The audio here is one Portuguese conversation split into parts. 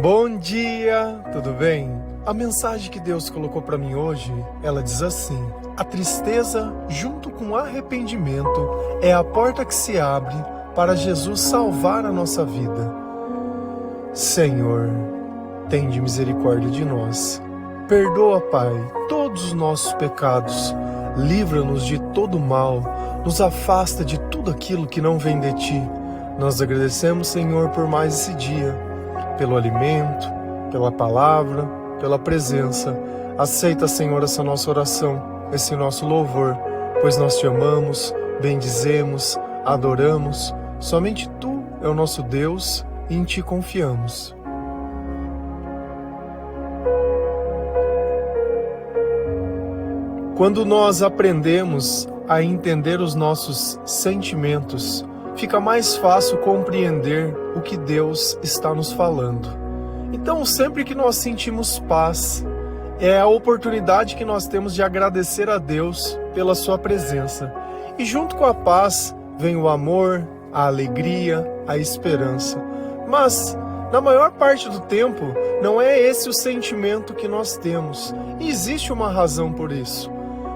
Bom dia, tudo bem? A mensagem que Deus colocou para mim hoje, ela diz assim: a tristeza junto com o arrependimento é a porta que se abre para Jesus salvar a nossa vida. Senhor, tende misericórdia de nós. Perdoa, Pai, todos os nossos pecados. Livra-nos de todo mal. Nos afasta de tudo aquilo que não vem de Ti. Nós agradecemos, Senhor, por mais esse dia, pelo alimento, pela palavra, pela presença. Aceita, Senhor, essa nossa oração, esse nosso louvor, pois nós Te amamos, bendizemos, adoramos. Somente Tu é o nosso Deus e em Ti confiamos. Quando nós aprendemos a entender os nossos sentimentos, fica mais fácil compreender o que Deus está nos falando. Então, sempre que nós sentimos paz, é a oportunidade que nós temos de agradecer a Deus pela Sua presença. E junto com a paz vem o amor, a alegria, a esperança. Mas, na maior parte do tempo, não é esse o sentimento que nós temos. E existe uma razão por isso.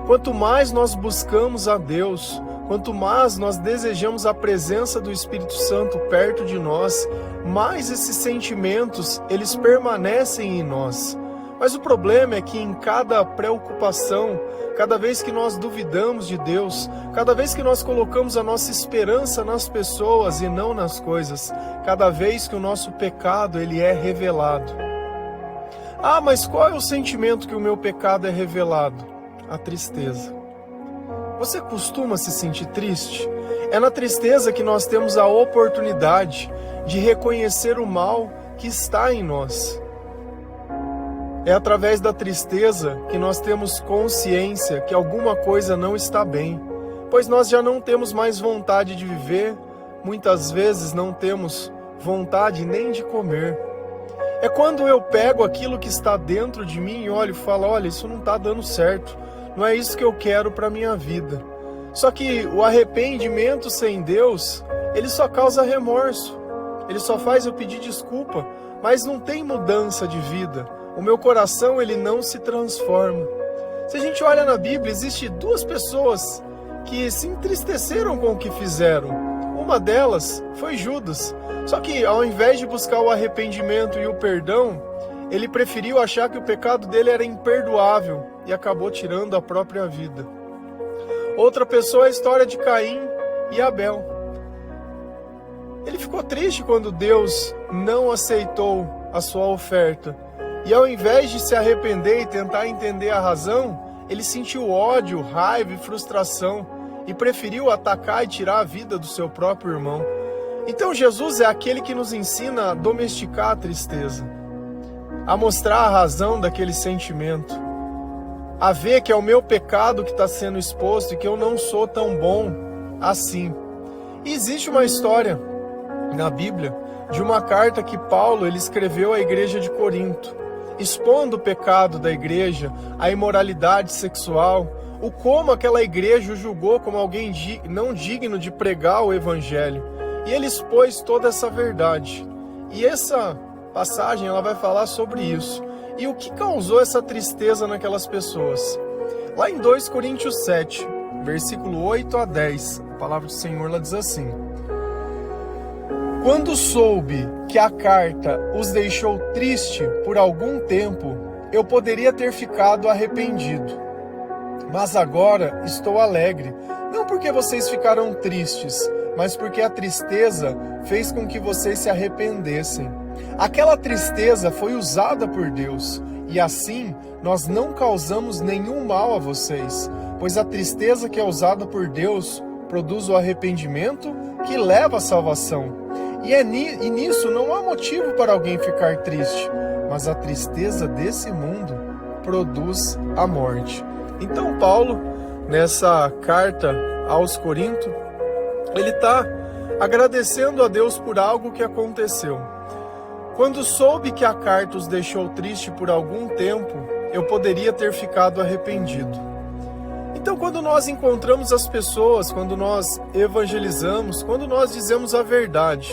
Quanto mais nós buscamos a Deus, quanto mais nós desejamos a presença do Espírito Santo perto de nós, mais esses sentimentos, eles permanecem em nós. Mas o problema é que em cada preocupação, cada vez que nós duvidamos de Deus, cada vez que nós colocamos a nossa esperança nas pessoas e não nas coisas, cada vez que o nosso pecado ele é revelado. Ah, mas qual é o sentimento que o meu pecado é revelado? A tristeza. Você costuma se sentir triste? É na tristeza que nós temos a oportunidade de reconhecer o mal que está em nós. É através da tristeza que nós temos consciência que alguma coisa não está bem, pois nós já não temos mais vontade de viver, muitas vezes não temos vontade nem de comer. É quando eu pego aquilo que está dentro de mim e olho e falo, olha, isso não está dando certo, não é isso que eu quero para a minha vida. Só que o arrependimento sem Deus, ele só causa remorso, ele só faz eu pedir desculpa, mas não tem mudança de vida. O meu coração, ele não se transforma. Se a gente olha na Bíblia, existem duas pessoas que se entristeceram com o que fizeram. Uma delas foi Judas. Só que ao invés de buscar o arrependimento e o perdão, ele preferiu achar que o pecado dele era imperdoável e acabou tirando a própria vida. Outra pessoa é a história de Caim e Abel. Ele ficou triste quando Deus não aceitou a sua oferta. E ao invés de se arrepender e tentar entender a razão, ele sentiu ódio, raiva e frustração e preferiu atacar e tirar a vida do seu próprio irmão. Então Jesus é aquele que nos ensina a domesticar a tristeza, a mostrar a razão daquele sentimento, a ver que é o meu pecado que está sendo exposto e que eu não sou tão bom assim. E existe uma história na Bíblia de uma carta que Paulo ele escreveu à igreja de Corinto, expondo o pecado da igreja, a imoralidade sexual, o como aquela igreja o julgou como alguém não digno de pregar o evangelho. E ele expôs toda essa verdade. E essa passagem ela vai falar sobre isso. E o que causou essa tristeza naquelas pessoas? Lá em 2 Coríntios 7, versículo 8 a 10, a palavra do Senhor ela diz assim: quando soube que a carta os deixou triste por algum tempo, eu poderia ter ficado arrependido. Mas agora estou alegre, não porque vocês ficaram tristes, mas porque a tristeza fez com que vocês se arrependessem. Aquela tristeza foi usada por Deus, e assim nós não causamos nenhum mal a vocês, pois a tristeza que é usada por Deus produz o arrependimento que leva à salvação. E nisso não há motivo para alguém ficar triste, mas a tristeza desse mundo produz a morte. Então Paulo, nessa carta aos Coríntios, ele está agradecendo a Deus por algo que aconteceu. Quando soube que a carta os deixou triste por algum tempo, eu poderia ter ficado arrependido. Então, quando nós encontramos as pessoas, quando nós evangelizamos, quando nós dizemos a verdade,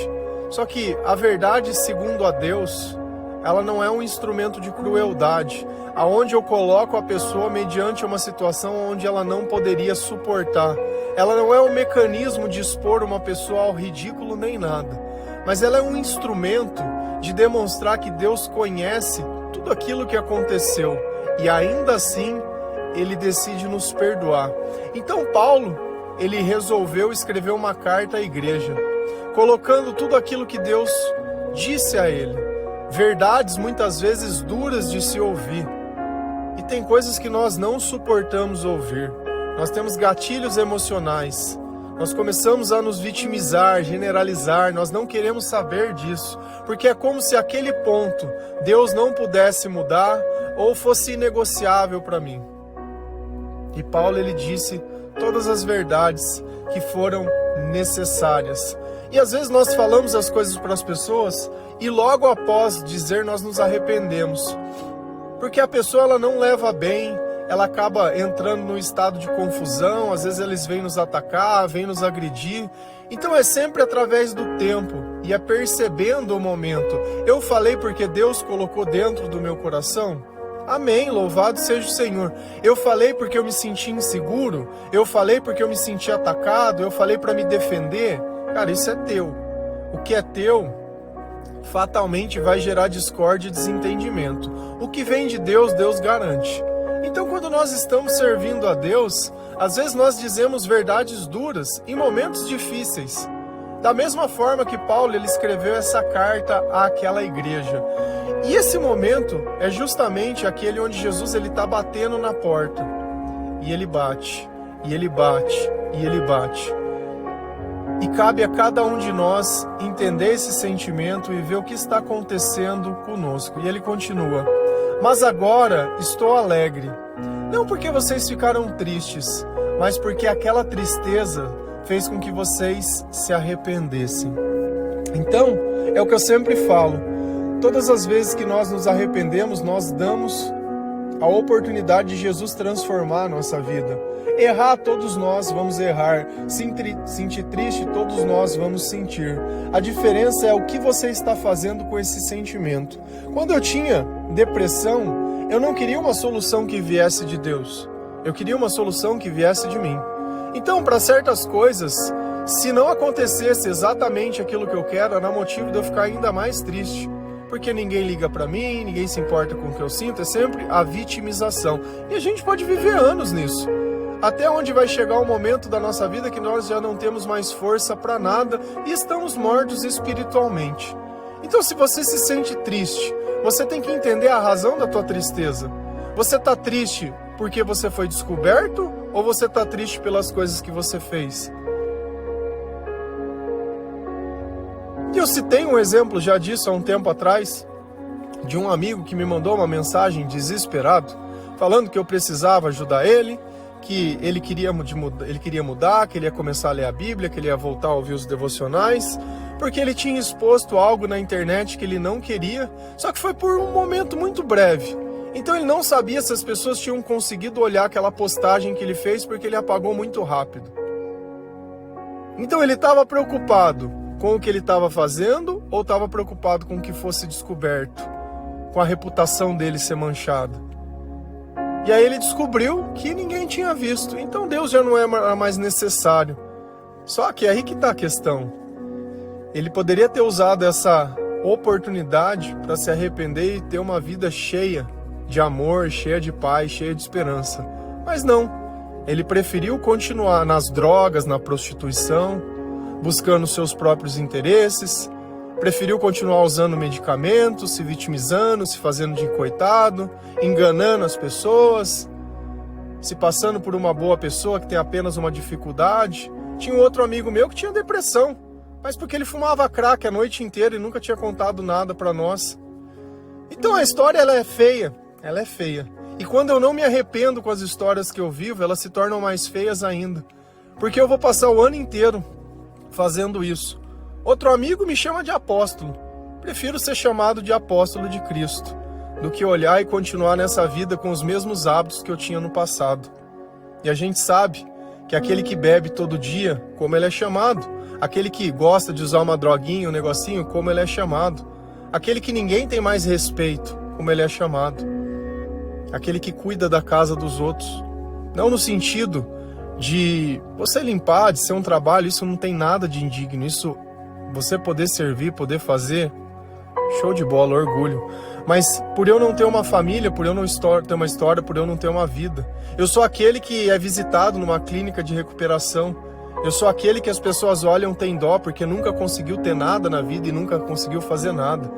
só que a verdade segundo a Deus, ela não é um instrumento de crueldade, aonde eu coloco a pessoa mediante uma situação onde ela não poderia suportar. Ela não é um mecanismo de expor uma pessoa ao ridículo nem nada, mas ela é um instrumento de demonstrar que Deus conhece tudo aquilo que aconteceu e ainda assim ele decide nos perdoar. Então Paulo, ele resolveu escrever uma carta à igreja, colocando tudo aquilo que Deus disse a ele, verdades muitas vezes duras de se ouvir. E tem coisas que nós não suportamos ouvir. Nós temos gatilhos emocionais. Nós começamos a nos vitimizar, generalizar. Nós não queremos saber disso, porque é como se aquele ponto Deus não pudesse mudar ou fosse inegociável para mim. E Paulo, ele disse todas as verdades que foram necessárias. E às vezes nós falamos as coisas para as pessoas e logo após dizer nós nos arrependemos. Porque a pessoa ela não leva bem, ela acaba entrando num estado de confusão, às vezes eles vêm nos atacar, vêm nos agredir. Então é sempre através do tempo e é percebendo o momento. Eu falei porque Deus colocou dentro do meu coração? Amém, louvado seja o Senhor. Eu falei porque eu me senti inseguro? Eu falei porque eu me senti atacado? Eu falei para me defender? Cara, isso é teu. O que é teu fatalmente vai gerar discórdia e desentendimento. O que vem de Deus, Deus garante. Então, quando nós estamos servindo a Deus, às vezes nós dizemos verdades duras em momentos difíceis. Da mesma forma que Paulo ele escreveu essa carta àquela igreja. E esse momento é justamente aquele onde Jesus está batendo na porta. E ele bate, e ele bate, e ele bate. E cabe a cada um de nós entender esse sentimento e ver o que está acontecendo conosco. E ele continua: mas agora estou alegre, não porque vocês ficaram tristes, mas porque aquela tristeza fez com que vocês se arrependessem. Então, é o que eu sempre falo, todas as vezes que nós nos arrependemos, nós damos a oportunidade de Jesus transformar a nossa vida. Errar, todos nós vamos errar. Sentir triste, todos nós vamos sentir. A diferença é o que você está fazendo com esse sentimento. Quando eu tinha depressão, eu não queria uma solução que viesse de Deus. Eu queria uma solução que viesse de mim. Então, para certas coisas, se não acontecesse exatamente aquilo que eu quero, era motivo de eu ficar ainda mais triste. Porque ninguém liga para mim, ninguém se importa com o que eu sinto, é sempre a vitimização. E a gente pode viver anos nisso. Até onde vai chegar o momento da nossa vida que nós já não temos mais força para nada e estamos mortos espiritualmente. Então, se você se sente triste, você tem que entender a razão da tua tristeza. Você está triste porque você foi descoberto ou você está triste pelas coisas que você fez? E eu citei um exemplo já disso há um tempo atrás, de um amigo que me mandou uma mensagem desesperado, falando que eu precisava ajudar ele, que ele queria mudar, que ele ia começar a ler a Bíblia, que ele ia voltar a ouvir os devocionais, porque ele tinha exposto algo na internet que ele não queria, só que foi por um momento muito breve. Então ele não sabia se as pessoas tinham conseguido olhar aquela postagem que ele fez, porque ele apagou muito rápido. Então ele estava preocupado com o que ele estava fazendo ou estava preocupado com o que fosse descoberto, com a reputação dele ser manchada? E aí ele descobriu que ninguém tinha visto, então Deus já não era mais necessário. Só que aí que está a questão. Ele poderia ter usado essa oportunidade para se arrepender e ter uma vida cheia de amor, cheia de paz, cheia de esperança. Mas não, ele preferiu continuar nas drogas, na prostituição, buscando seus próprios interesses, preferiu continuar usando medicamentos, se vitimizando, se fazendo de coitado, enganando as pessoas, se passando por uma boa pessoa que tem apenas uma dificuldade. Tinha um outro amigo meu que tinha depressão, mas porque ele fumava crack a noite inteira e nunca tinha contado nada para nós. Então a história ela é feia. E quando eu não me arrependo com as histórias que eu vivo, elas se tornam mais feias ainda, porque eu vou passar o ano inteiro fazendo isso. Outro amigo me chama de apóstolo. Prefiro ser chamado de apóstolo de Cristo do que olhar e continuar nessa vida com os mesmos hábitos que eu tinha no passado. E a gente sabe que aquele que bebe todo dia, como ele é chamado. Aquele que gosta de usar uma droguinha, um negocinho, como ele é chamado. aquele que ninguém tem mais respeito, como ele é chamado, aquele que cuida da casa dos outros. Não no sentido de você limpar, de ser um trabalho, isso não tem nada de indigno, isso você poder servir, poder fazer, show de bola, orgulho. Mas por eu não ter uma família, por eu não ter uma história, por eu não ter uma vida, eu sou aquele que é visitado numa clínica de recuperação. Eu sou aquele que as pessoas olham, tem dó, porque nunca conseguiu ter nada na vida e nunca conseguiu fazer nada.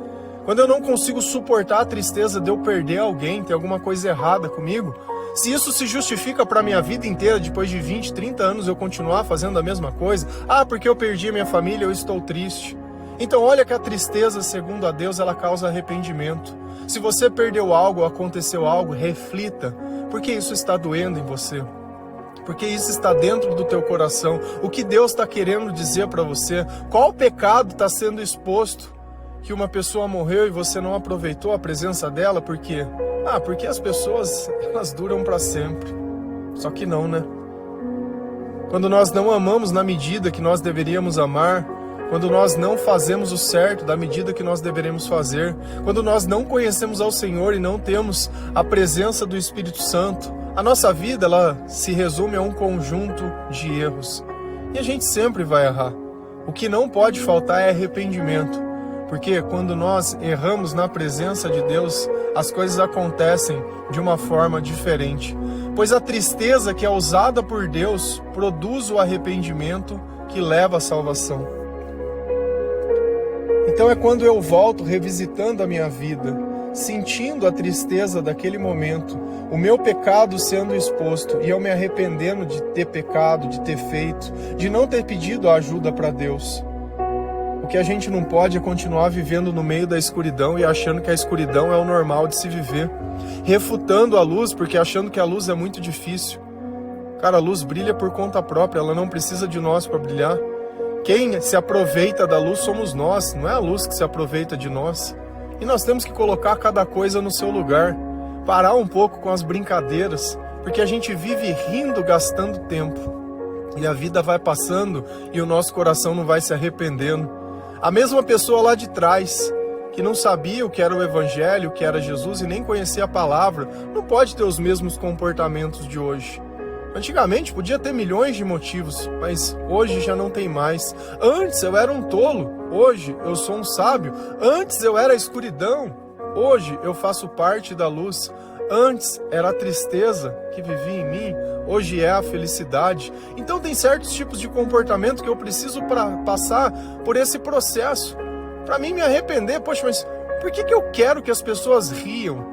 Quando eu não consigo suportar a tristeza de eu perder alguém, ter alguma coisa errada comigo, se isso se justifica para a minha vida inteira, depois de 20, 30 anos eu continuar fazendo a mesma coisa, porque eu perdi a minha família, eu estou triste. Então olha que a tristeza, segundo a Deus, ela causa arrependimento. Se você perdeu algo, aconteceu algo, reflita, porque isso está doendo em você. Porque isso está dentro do teu coração. O que Deus está querendo dizer para você? Qual pecado está sendo exposto? Que uma pessoa morreu e você não aproveitou a presença dela, por quê? Porque as pessoas, elas duram para sempre. Só que não, né? Quando nós não amamos na medida que nós deveríamos amar, quando nós não fazemos o certo da medida que nós deveríamos fazer, quando nós não conhecemos ao Senhor e não temos a presença do Espírito Santo, a nossa vida, ela se resume a um conjunto de erros. E a gente sempre vai errar. O que não pode faltar é arrependimento. Porque quando nós erramos na presença de Deus, as coisas acontecem de uma forma diferente. Pois a tristeza que é usada por Deus produz o arrependimento que leva à salvação. Então é quando eu volto revisitando a minha vida, sentindo a tristeza daquele momento, o meu pecado sendo exposto e eu me arrependendo de ter pecado, de ter feito, de não ter pedido a ajuda para Deus. O que a gente não pode é continuar vivendo no meio da escuridão e achando que a escuridão é o normal de se viver. Refutando a luz, porque achando que a luz é muito difícil. Cara, a luz brilha por conta própria, ela não precisa de nós para brilhar. Quem se aproveita da luz somos nós, não é a luz que se aproveita de nós. E nós temos que colocar cada coisa no seu lugar. Parar um pouco com as brincadeiras, porque a gente vive rindo, gastando tempo. E a vida vai passando e o nosso coração não vai se arrependendo. A mesma pessoa lá de trás, que não sabia o que era o Evangelho, o que era Jesus e nem conhecia a palavra, não pode ter os mesmos comportamentos de hoje. Antigamente podia ter milhões de motivos, mas hoje já não tem mais. Antes eu era um tolo, hoje eu sou um sábio. Antes eu era a escuridão, hoje eu faço parte da luz. Antes era a tristeza que vivia em mim, hoje é a felicidade. Então tem certos tipos de comportamento que eu preciso passar por esse processo. Para mim me arrepender, poxa, mas por que eu quero que as pessoas riam?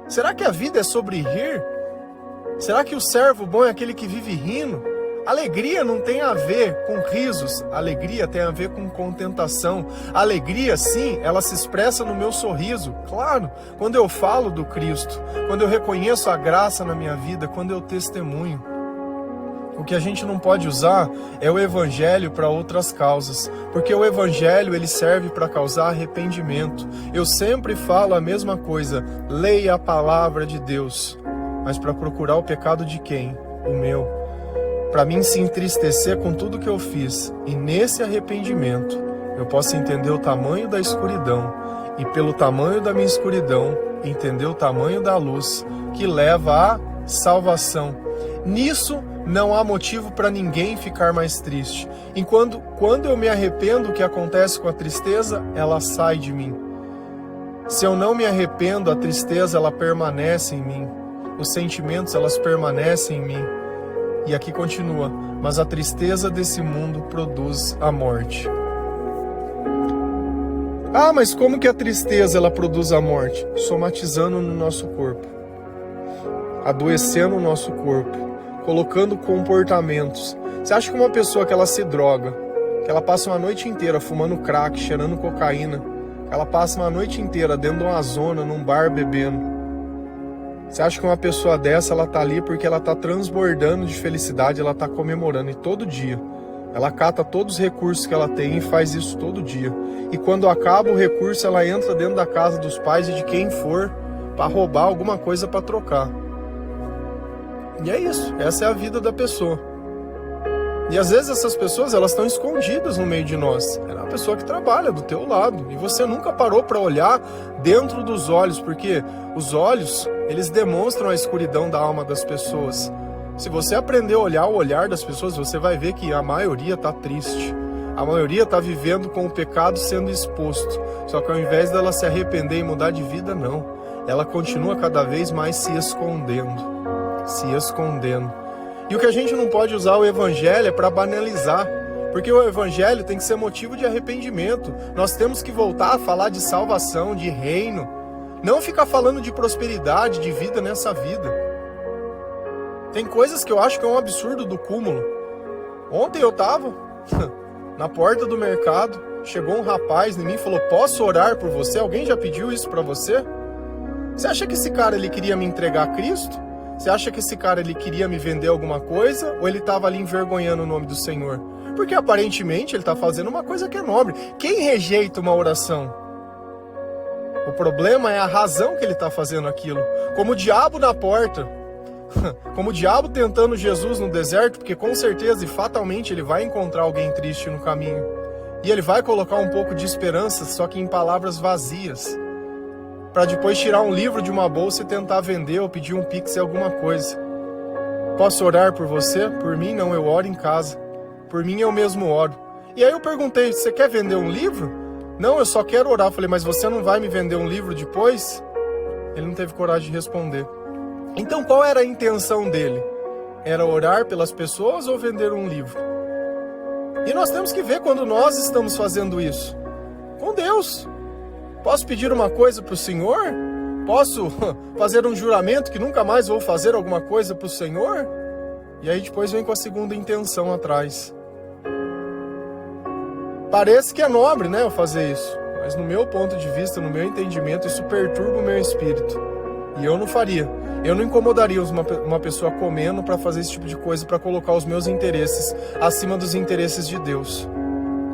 Será que a vida é sobre rir? Será que o servo bom é aquele que vive rindo? Alegria não tem a ver com risos, alegria tem a ver com contentação. A alegria, sim, ela se expressa no meu sorriso, claro, quando eu falo do Cristo, quando eu reconheço a graça na minha vida, quando eu testemunho. O que a gente não pode usar é o Evangelho para outras causas, porque o Evangelho ele serve para causar arrependimento. Eu sempre falo a mesma coisa, leia a palavra de Deus, mas para procurar o pecado de quem? O meu. Para mim se entristecer com tudo que eu fiz, e nesse arrependimento eu posso entender o tamanho da escuridão, e pelo tamanho da minha escuridão, entender o tamanho da luz que leva à salvação. Nisso não há motivo para ninguém ficar mais triste. Enquanto quando eu me arrependo, o que acontece com a tristeza, ela sai de mim. Se eu não me arrependo, a tristeza ela permanece em mim. Os sentimentos elas permanecem em mim. E aqui continua, mas a tristeza desse mundo produz a morte. Mas como que a tristeza ela produz a morte? Somatizando no nosso corpo, adoecendo o nosso corpo, colocando comportamentos. Você acha que uma pessoa que ela se droga, que ela passa uma noite inteira fumando crack, cheirando cocaína, ela passa uma noite inteira dentro de uma zona, num bar, bebendo, você acha que uma pessoa dessa, ela tá ali porque ela tá transbordando de felicidade, ela tá comemorando, e todo dia ela cata todos os recursos que ela tem e faz isso todo dia. E quando acaba o recurso, ela entra dentro da casa dos pais e de quem for para roubar alguma coisa para trocar. E é isso, essa é a vida da pessoa. E às vezes essas pessoas, elas estão escondidas no meio de nós. É uma pessoa que trabalha do teu lado. E você nunca parou para olhar dentro dos olhos, porque os olhos, eles demonstram a escuridão da alma das pessoas. Se você aprender a olhar o olhar das pessoas, você vai ver que a maioria está triste. A maioria está vivendo com o pecado sendo exposto. Só que ao invés dela se arrepender e mudar de vida, não. Ela continua cada vez mais se escondendo. Se escondendo. E o que a gente não pode usar o evangelho é para banalizar, porque o evangelho tem que ser motivo de arrependimento. Nós temos que voltar a falar de salvação, de reino, não ficar falando de prosperidade, de vida nessa vida. Tem coisas que eu acho que é um absurdo do cúmulo. Ontem eu estava na porta do mercado, chegou um rapaz em mim e falou: posso orar por você? Alguém já pediu isso para você? Você acha que esse cara ele queria me entregar a Cristo? Você acha que esse cara ele queria me vender alguma coisa ou ele estava ali envergonhando o nome do Senhor? Porque aparentemente ele está fazendo uma coisa que é nobre. Quem rejeita uma oração? O problema é a razão que ele está fazendo aquilo. Como o diabo na porta, como o diabo tentando Jesus no deserto, porque com certeza e fatalmente ele vai encontrar alguém triste no caminho. E ele vai colocar um pouco de esperança, só que em palavras vazias, para depois tirar um livro de uma bolsa e tentar vender ou pedir um pix em alguma coisa. Posso orar por você? Por mim não, eu oro em casa. Por mim eu mesmo oro. E aí eu perguntei: você quer vender um livro? Não, eu só quero orar. Eu falei: mas você não vai me vender um livro depois? Ele não teve coragem de responder. Então qual era a intenção dele? Era orar pelas pessoas ou vender um livro? E nós temos que ver quando nós estamos fazendo isso. Com Deus. Posso pedir uma coisa para o Senhor? Posso fazer um juramento que nunca mais vou fazer alguma coisa para o Senhor? E aí depois vem com a segunda intenção atrás. Parece que é nobre, né, eu fazer isso. Mas no meu ponto de vista, no meu entendimento, isso perturba o meu espírito. E eu não faria. Eu não incomodaria uma pessoa comendo para fazer esse tipo de coisa, para colocar os meus interesses acima dos interesses de Deus.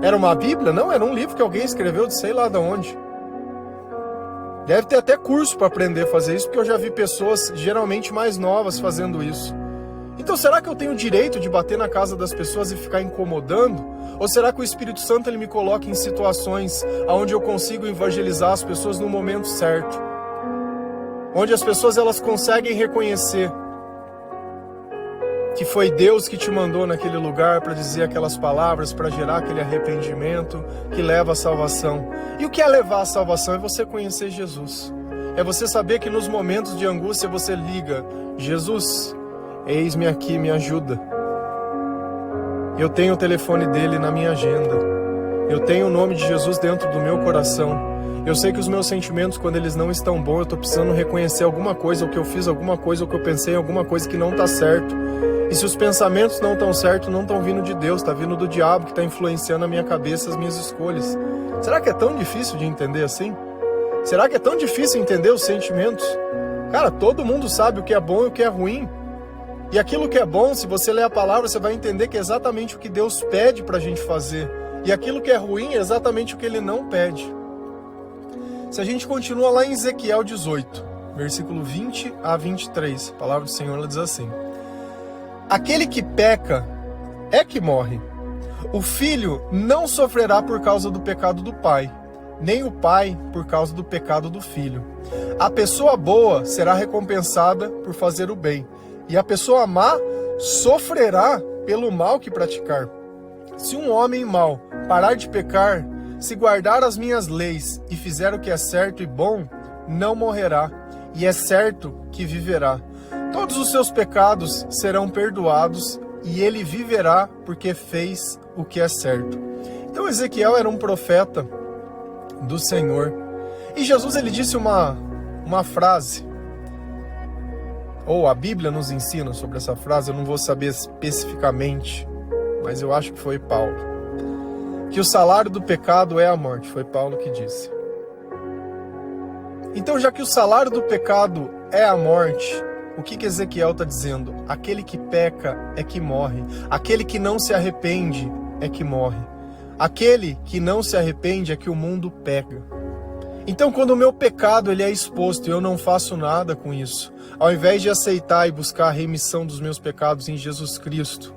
Era uma Bíblia? Não, era um livro que alguém escreveu de sei lá de onde. Deve ter até curso para aprender a fazer isso, porque eu já vi pessoas geralmente mais novas fazendo isso. Então será que eu tenho o direito de bater na casa das pessoas e ficar incomodando? Ou será que o Espírito Santo ele me coloca em situações onde eu consigo evangelizar as pessoas no momento certo? Onde as pessoas elas conseguem reconhecer que foi Deus que te mandou naquele lugar para dizer aquelas palavras, para gerar aquele arrependimento que leva à salvação. E o que é levar à salvação? É você conhecer Jesus. É você saber que nos momentos de angústia você liga: Jesus, eis-me aqui, me ajuda. Eu tenho o telefone dele na minha agenda. Eu tenho o nome de Jesus dentro do meu coração. Eu sei que os meus sentimentos, quando eles não estão bons, eu estou precisando reconhecer alguma coisa, ou que eu fiz alguma coisa, ou que eu pensei em alguma coisa que não está certo. E se os pensamentos não estão certos, não estão vindo de Deus, está vindo do diabo que está influenciando a minha cabeça, as minhas escolhas. Será que é tão difícil de entender assim? Será que é tão difícil entender os sentimentos? Cara, todo mundo sabe o que é bom e o que é ruim. E aquilo que é bom, se você ler a palavra, você vai entender que é exatamente o que Deus pede para a gente fazer. E aquilo que é ruim é exatamente o que Ele não pede. Se a gente continua lá em Ezequiel 18, versículo 20 a 23, a palavra do Senhor ela diz assim: aquele que peca é que morre. O filho não sofrerá por causa do pecado do pai, nem o pai por causa do pecado do filho. A pessoa boa será recompensada por fazer o bem, e a pessoa má sofrerá pelo mal que praticar. Se um homem mau parar de pecar, se guardar as minhas leis e fizer o que é certo e bom, não morrerá, e é certo que viverá. Todos os seus pecados serão perdoados, e ele viverá porque fez o que é certo. Então Ezequiel era um profeta do Senhor. E Jesus ele disse uma frase, ou a Bíblia nos ensina sobre essa frase, eu não vou saber especificamente, mas eu acho que foi Paulo. Que o salário do pecado é a morte, foi Paulo que disse. Então, já que o salário do pecado é a morte, o que Ezequiel está dizendo? Aquele que peca é que morre. Aquele que não se arrepende é que morre. Aquele que não se arrepende é que o mundo pega. Então, quando o meu pecado ele é exposto e eu não faço nada com isso, ao invés de aceitar e buscar a remissão dos meus pecados em Jesus Cristo,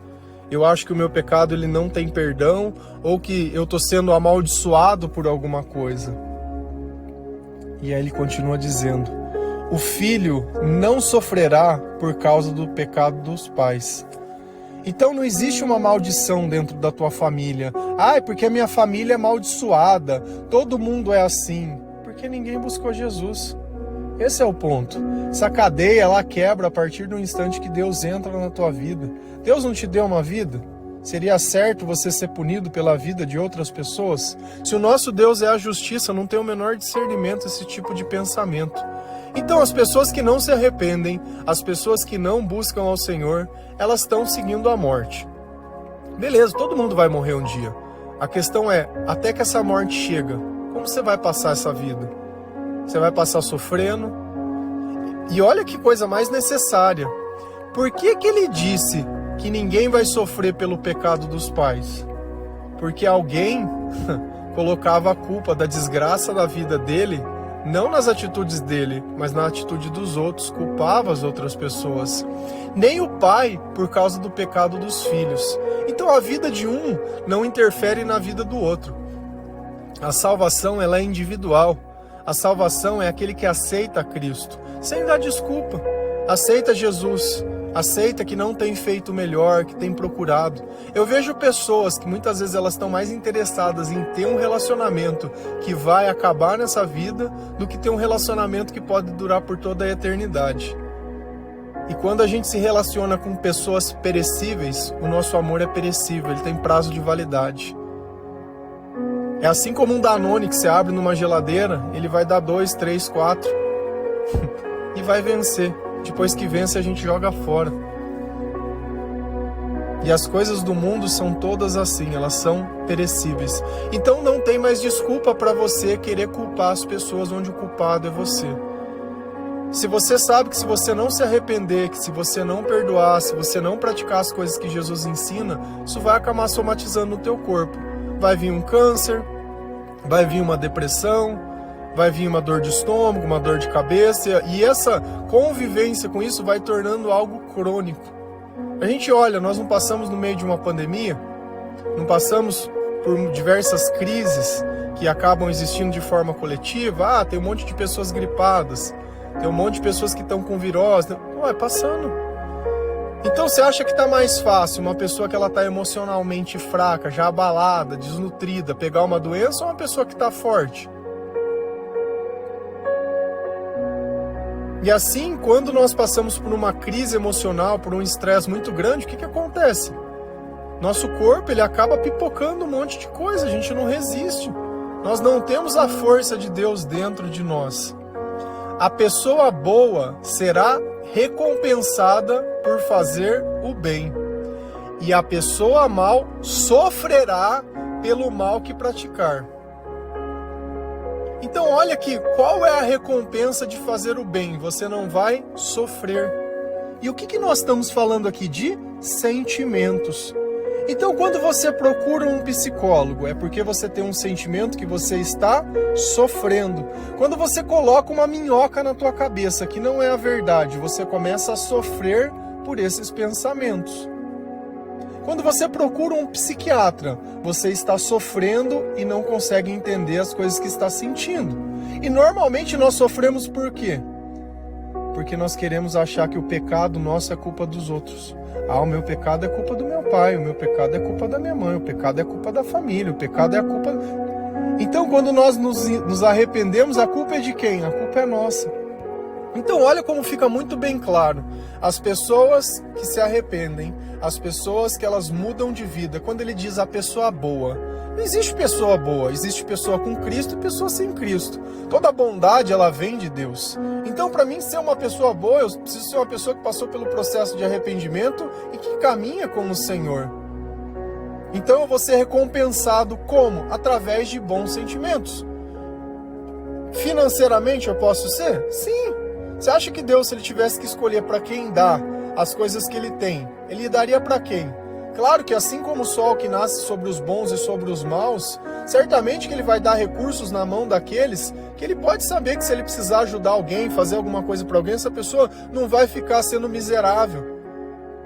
eu acho que o meu pecado ele não tem perdão, ou que eu estou sendo amaldiçoado por alguma coisa. E aí ele continua dizendo: o filho não sofrerá por causa do pecado dos pais. Então não existe uma maldição dentro da tua família. É porque a minha família é amaldiçoada, todo mundo é assim. Porque ninguém buscou Jesus. Esse é o ponto. Essa cadeia, ela quebra a partir do instante que Deus entra na tua vida. Deus não te deu uma vida? Seria certo você ser punido pela vida de outras pessoas? Se o nosso Deus é a justiça, não tem o menor discernimento esse tipo de pensamento. Então as pessoas que não se arrependem, as pessoas que não buscam ao Senhor, elas estão seguindo a morte. Beleza, todo mundo vai morrer um dia. A questão é, até que essa morte chega, como você vai passar essa vida? Você vai passar sofrendo? E olha que coisa mais necessária. Por que ele disse que ninguém vai sofrer pelo pecado dos pais? Porque alguém colocava a culpa da desgraça da vida dele, não nas atitudes dele, mas na atitude dos outros, culpava as outras pessoas. Nem o pai por causa do pecado dos filhos. Então a vida de um não interfere na vida do outro. A salvação ela é individual. A salvação é aquele que aceita Cristo, sem dar desculpa. Aceita Jesus, aceita que não tem feito melhor, que tem procurado. Eu vejo pessoas que muitas vezes elas estão mais interessadas em ter um relacionamento que vai acabar nessa vida do que ter um relacionamento que pode durar por toda a eternidade. E quando a gente se relaciona com pessoas perecíveis, o nosso amor é perecível, ele tem prazo de validade. É assim como um Danone que você abre numa geladeira, ele vai dar 2, 3, 4 e vai vencer. Depois que vence, a gente joga fora. E as coisas do mundo são todas assim, elas são perecíveis. Então não tem mais desculpa para você querer culpar as pessoas onde o culpado é você. Se você sabe que se você não se arrepender, que se você não perdoar, se você não praticar as coisas que Jesus ensina, isso vai acabar somatizando no teu corpo. Vai vir um câncer, vai vir uma depressão, vai vir uma dor de estômago, uma dor de cabeça, e essa convivência com isso vai tornando algo crônico. A gente olha, nós não passamos no meio de uma pandemia, não passamos por diversas crises que acabam existindo de forma coletiva. Tem um monte de pessoas gripadas, tem um monte de pessoas que estão com virose. Não, é passando. Então você acha que está mais fácil uma pessoa que ela está emocionalmente fraca, já abalada, desnutrida, pegar uma doença ou uma pessoa que está forte? E assim, quando nós passamos por uma crise emocional, por um estresse muito grande, o que acontece? Nosso corpo ele acaba pipocando um monte de coisa, a gente não resiste. Nós não temos a força de Deus dentro de nós. A pessoa boa será recompensada por fazer o bem. E a pessoa mal sofrerá pelo mal que praticar. Então olha aqui, qual é a recompensa de fazer o bem? Você não vai sofrer. E o que nós estamos falando aqui? De sentimentos. Então quando você procura um psicólogo, é porque você tem um sentimento que você está sofrendo. Quando você coloca uma minhoca na tua cabeça, que não é a verdade, você começa a sofrer por esses pensamentos. Quando você procura um psiquiatra, você está sofrendo e não consegue entender as coisas que está sentindo. E normalmente nós sofremos por quê? Porque nós queremos achar que o pecado nosso é culpa dos outros. O meu pecado é culpa do meu pai, o meu pecado é culpa da minha mãe, o pecado é culpa da família, o pecado é a culpa... Então quando nós nos arrependemos, a culpa é de quem? A culpa é nossa. Então olha como fica muito bem claro. As pessoas que se arrependem, as pessoas que elas mudam de vida, quando ele diz a pessoa boa, não existe pessoa boa, existe pessoa com Cristo e pessoa sem Cristo. Toda bondade ela vem de Deus. Então para mim ser uma pessoa boa, eu preciso ser uma pessoa que passou pelo processo de arrependimento e que caminha com o Senhor. Então eu vou ser recompensado como? Através de bons sentimentos. Financeiramente eu posso ser? Sim. Você acha que Deus, se ele tivesse que escolher para quem dá as coisas que ele tem, ele daria para quem? Claro que assim como o sol que nasce sobre os bons e sobre os maus, certamente que ele vai dar recursos na mão daqueles que ele pode saber que se ele precisar ajudar alguém, fazer alguma coisa para alguém, essa pessoa não vai ficar sendo miserável.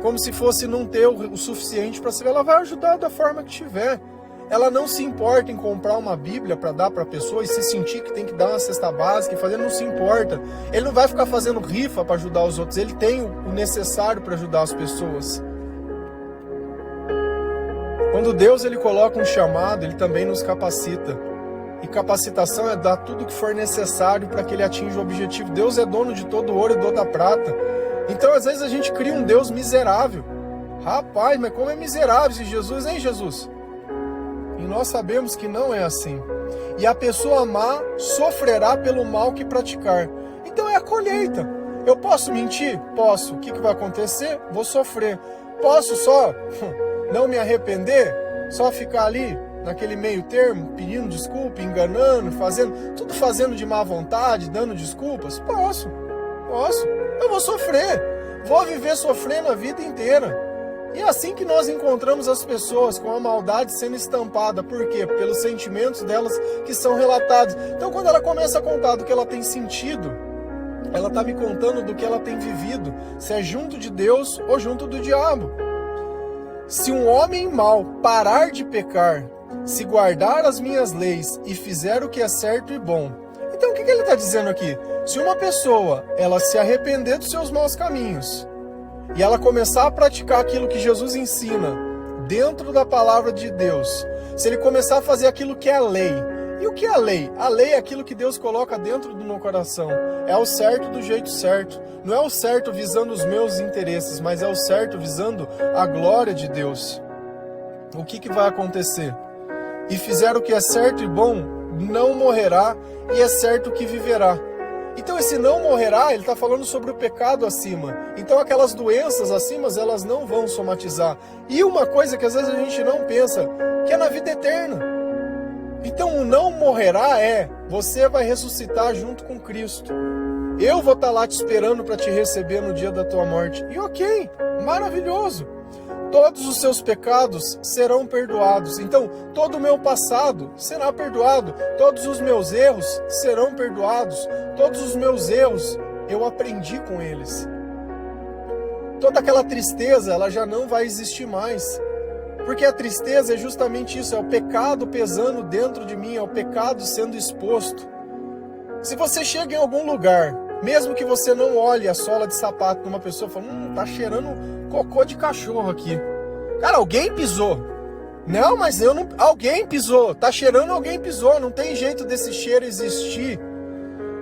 como se fosse não ter o suficiente para ser. Ela vai ajudar da forma que tiver. Ela não se importa em comprar uma Bíblia para dar para a pessoa e se sentir que tem que dar uma cesta básica e fazer, não se importa. Ele não vai ficar fazendo rifa para ajudar os outros, ele tem o necessário para ajudar as pessoas. Quando Deus ele coloca um chamado, ele também nos capacita. E capacitação é dar tudo que for necessário para que ele atinja o objetivo. Deus é dono de todo o ouro e toda a prata. Então às vezes a gente cria um Deus miserável. Rapaz, mas como é miserável esse Jesus, hein, Jesus? E nós sabemos que não é assim. E a pessoa má sofrerá pelo mal que praticar. Então é a colheita. Eu posso mentir? Posso. O que vai acontecer? Vou sofrer. Posso só não me arrepender? Só ficar ali, naquele meio termo, pedindo desculpa, enganando, tudo fazendo de má vontade, dando desculpas? Posso. Eu vou sofrer. Vou viver sofrendo a vida inteira. E é assim que nós encontramos as pessoas com a maldade sendo estampada. Por quê? Pelos sentimentos delas que são relatados. Então quando ela começa a contar do que ela tem sentido, ela está me contando do que ela tem vivido, se é junto de Deus ou junto do diabo. Se um homem mau parar de pecar, se guardar as minhas leis e fizer o que é certo e bom. Então o que ele está dizendo aqui? Se uma pessoa ela se arrepender dos seus maus caminhos, e ela começar a praticar aquilo que Jesus ensina dentro da palavra de Deus, se ele começar a fazer aquilo que é a lei. E o que é a lei? A lei é aquilo que Deus coloca dentro do meu coração. É o certo do jeito certo. Não é o certo visando os meus interesses, mas é o certo visando a glória de Deus. O que vai acontecer? E fizer o que é certo e bom, não morrerá, e é certo que viverá. Então esse não morrerá, ele está falando sobre o pecado acima. Então aquelas doenças acima, elas não vão somatizar. E uma coisa que às vezes a gente não pensa, que é na vida eterna. Então o não morrerá você vai ressuscitar junto com Cristo. Eu vou estar lá te esperando para te receber no dia da tua morte. E ok, maravilhoso. Todos os seus pecados serão perdoados. Então, todo o meu passado será perdoado. Todos os meus erros serão perdoados. Todos os meus erros, eu aprendi com eles. Toda aquela tristeza, ela já não vai existir mais. Porque a tristeza é justamente isso, é o pecado pesando dentro de mim, é o pecado sendo exposto. Se você chega em algum lugar, mesmo que você não olhe a sola de sapato de uma pessoa e fala, tá cheirando cocô de cachorro aqui. Cara, alguém pisou. Não, mas eu não... Alguém pisou. Tá cheirando, alguém pisou. Não tem jeito desse cheiro existir.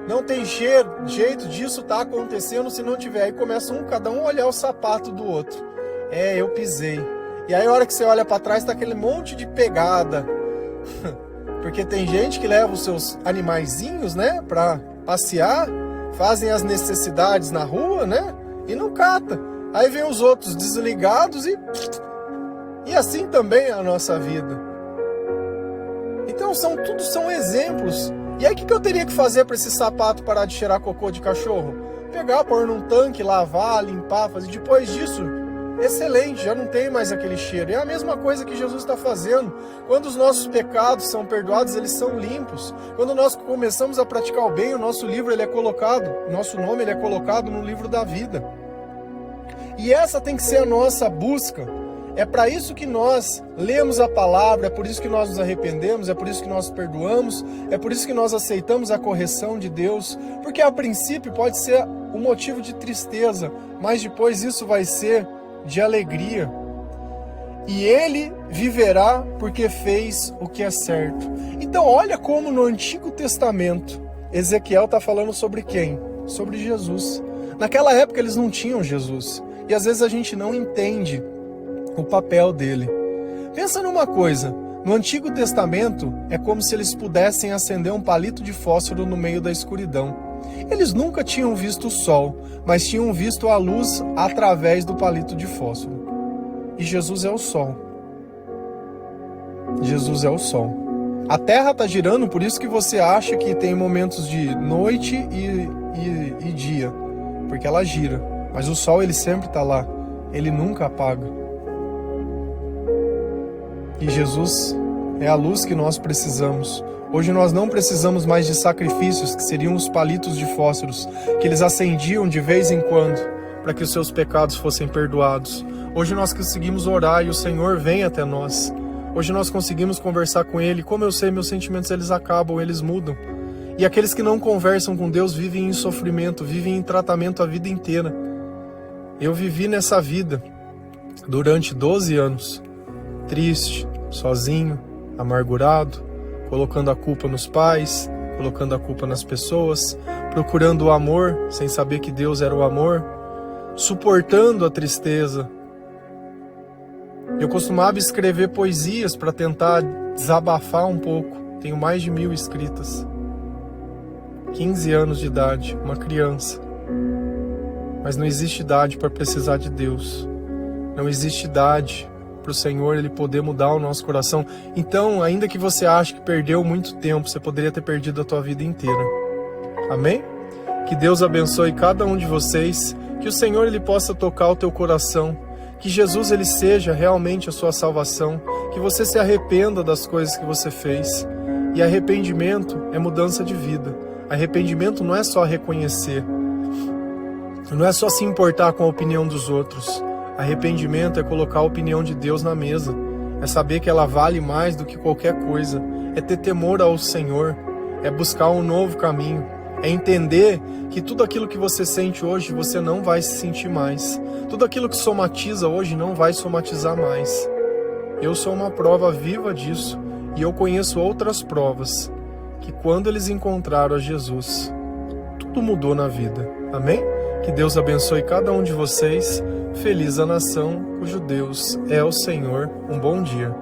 Não tem jeito disso tá acontecendo se não tiver. Aí começa cada um a olhar o sapato do outro. Eu pisei. E aí a hora que você olha pra trás tá aquele monte de pegada. Porque tem gente que leva os seus animaizinhos, né, pra passear, fazem as necessidades na rua, né, e não cata. Aí vem os outros desligados e assim também é a nossa vida. Então tudo são exemplos. E aí o que eu teria que fazer para esse sapato parar de cheirar cocô de cachorro? Pegar, pôr num tanque, lavar, limpar, fazer. Depois disso, excelente, já não tem mais aquele cheiro. É a mesma coisa que Jesus está fazendo. Quando os nossos pecados são perdoados, eles são limpos. Quando nós começamos a praticar o bem, o nosso livro ele é colocado, nosso nome ele é colocado no livro da vida. E essa tem que ser a nossa busca. É para isso que nós lemos a palavra, é por isso que nós nos arrependemos, é por isso que nós perdoamos, é por isso que nós aceitamos a correção de Deus, porque a princípio pode ser um motivo de tristeza, mas depois isso vai ser de alegria. E ele viverá porque fez o que é certo. Então olha como no Antigo Testamento, Ezequiel está falando sobre quem? Sobre Jesus. Naquela época eles não tinham Jesus. E às vezes a gente não entende o papel dele. Pensa numa coisa, no Antigo Testamento é como se eles pudessem acender um palito de fósforo no meio da escuridão. Eles nunca tinham visto o sol, mas tinham visto a luz através do palito de fósforo. E Jesus é o sol. Jesus é o sol. A Terra está girando, por isso que você acha que tem momentos de noite e dia, porque ela gira. Mas o sol ele sempre está lá, ele nunca apaga. E Jesus é a luz que nós precisamos. Hoje nós não precisamos mais de sacrifícios, que seriam os palitos de fósforos, que eles acendiam de vez em quando. para que os seus pecados fossem perdoados. Hoje nós conseguimos orar e o Senhor vem até nós. Hoje nós conseguimos conversar com Ele. Como eu sei, meus sentimentos eles acabam, eles mudam. E aqueles que não conversam com Deus vivem em sofrimento, vivem em tratamento a vida inteira. Eu vivi nessa vida durante 12 anos, triste, sozinho, amargurado, colocando a culpa nos pais, colocando a culpa nas pessoas, procurando o amor sem saber que Deus era o amor, suportando a tristeza. Eu costumava escrever poesias para tentar desabafar um pouco. Tenho mais de 1000 escritas. 15 anos de idade, uma criança. Mas não existe idade para precisar de Deus. Não existe idade para o Senhor Ele poder mudar o nosso coração. Então, ainda que você ache que perdeu muito tempo, você poderia ter perdido a tua vida inteira. Amém? Que Deus abençoe cada um de vocês. Que o Senhor Ele possa tocar o teu coração. Que Jesus Ele seja realmente a sua salvação. Que você se arrependa das coisas que você fez. E arrependimento é mudança de vida. Arrependimento não é só reconhecer. Não é só se importar com a opinião dos outros. Arrependimento é colocar a opinião de Deus na mesa. É saber que ela vale mais do que qualquer coisa. É ter temor ao Senhor. É buscar um novo caminho. É entender que tudo aquilo que você sente hoje, você não vai se sentir mais. Tudo aquilo que somatiza hoje não vai somatizar mais. Eu sou uma prova viva disso. E eu conheço outras provas. Que quando eles encontraram a Jesus, tudo mudou na vida. Amém? Que Deus abençoe cada um de vocês. Feliz a nação cujo Deus é o Senhor. Um bom dia.